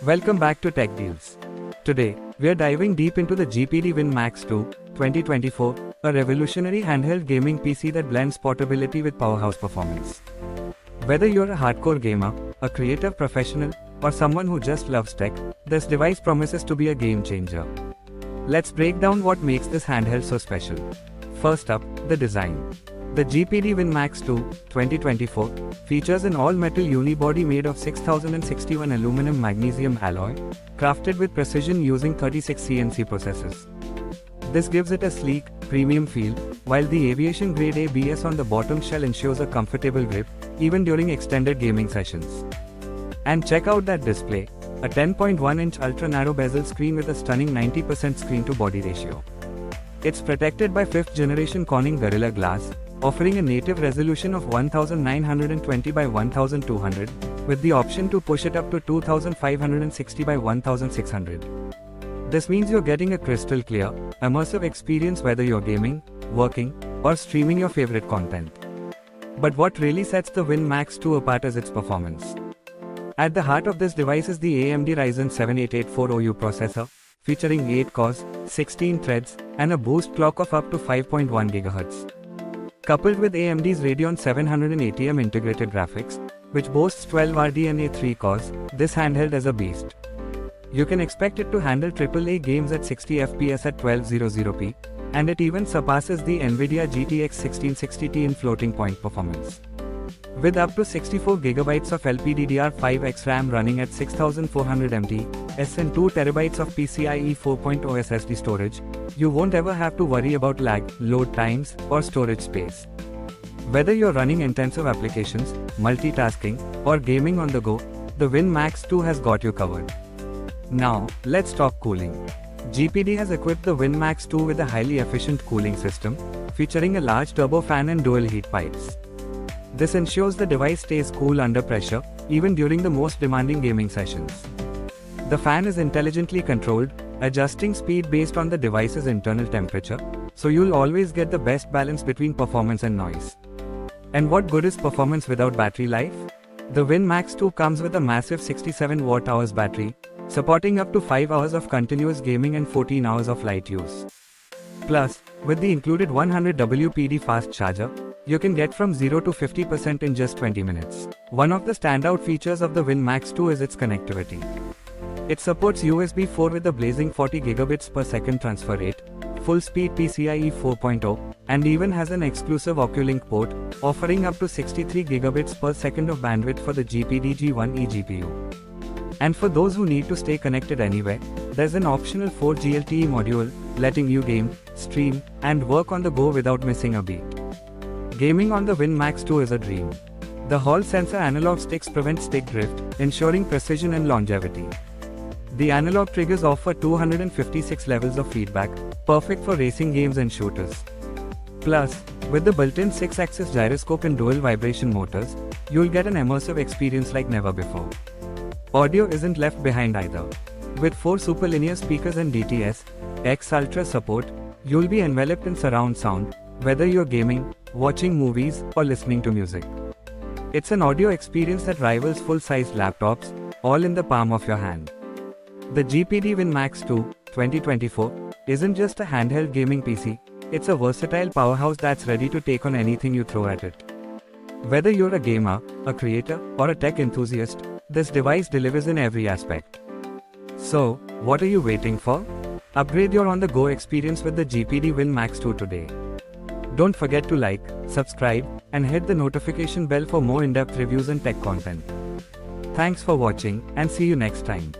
Welcome back to Tech Deals. Today, we are diving deep into the GPD Win Max 2 2024, a revolutionary handheld gaming PC that blends portability with powerhouse performance. Whether you're a hardcore gamer, a creative professional, or someone who just loves tech, this device promises to be a game changer. Let's break down what makes this handheld so special. First up, the design. The GPD Win Max 2 2024 features an all-metal unibody made of 6061 aluminum magnesium alloy, crafted with precision using 36 CNC processes. This gives it a sleek, premium feel, while the aviation-grade ABS on the bottom shell ensures a comfortable grip, even during extended gaming sessions. And check out that display, a 10.1-inch ultra-narrow bezel screen with a stunning 90% screen-to-body ratio. It's protected by 5th-generation Corning Gorilla Glass, offering a native resolution of 1920 by 1200, with the option to push it up to 2560 by 1600. This means you're getting a crystal clear, immersive experience whether you're gaming, working, or streaming your favorite content. But what really sets the Win Max 2 apart is its performance. At the heart of this device is the AMD Ryzen 7 8840U processor, featuring 8 cores, 16 threads, and a boost clock of up to 5.1 GHz. Coupled with AMD's Radeon 780M integrated graphics, which boasts 12 RDNA 3 cores, this handheld is a beast. You can expect it to handle AAA games at 60 FPS at 1200p, and it even surpasses the NVIDIA GTX 1660Ti in floating point performance. With up to 64GB of LPDDR5X RAM running at 6400 mAh and 2TB of PCIe 4.0 SSD storage, you won't ever have to worry about lag, load times, or storage space. Whether you're running intensive applications, multitasking, or gaming on the go, the Win Max 2 has got you covered. Now, let's talk cooling. GPD has equipped the Win Max 2 with a highly efficient cooling system, featuring a large turbofan and dual heat pipes. This ensures the device stays cool under pressure, even during the most demanding gaming sessions. The fan is intelligently controlled, adjusting speed based on the device's internal temperature, so you'll always get the best balance between performance and noise. And what good is performance without battery life? The Win Max 2 comes with a massive 67 Wh battery, supporting up to 5 hours of continuous gaming and 14 hours of light use. Plus, with the included 100 WPD fast charger, you can get from 0 to 50% in just 20 minutes. One of the standout features of the Win Max 2 is its connectivity. It supports USB 4 with a blazing 40 gigabits per second transfer rate, full-speed PCIe 4.0, and even has an exclusive Oculink port, offering up to 63 gigabits per second of bandwidth for the GPD G1e GPU. And for those who need to stay connected anywhere, there's an optional 4G LTE module, letting you game, stream, and work on the go without missing a beat. Gaming on the Win Max 2 is a dream. The Hall sensor analog sticks prevent stick drift, ensuring precision and longevity. The analog triggers offer 256 levels of feedback, perfect for racing games and shooters. Plus, with the built-in 6-axis gyroscope and dual vibration motors, you'll get an immersive experience like never before. Audio isn't left behind either. With 4 superlinear speakers and DTS X Ultra support, you'll be enveloped in surround sound, whether you're gaming, watching movies, or listening to music. It's an audio experience that rivals full-sized laptops, all in the palm of your hand. The GPD Win Max 2 2024 isn't just a handheld gaming PC, it's a versatile powerhouse that's ready to take on anything you throw at it. Whether you're a gamer, a creator, or a tech enthusiast, this device delivers in every aspect. So, what are you waiting for? Upgrade your on-the-go experience with the GPD Win Max 2 today. Don't forget to like, subscribe, and hit the notification bell for more in-depth reviews and tech content. Thanks for watching, and see you next time.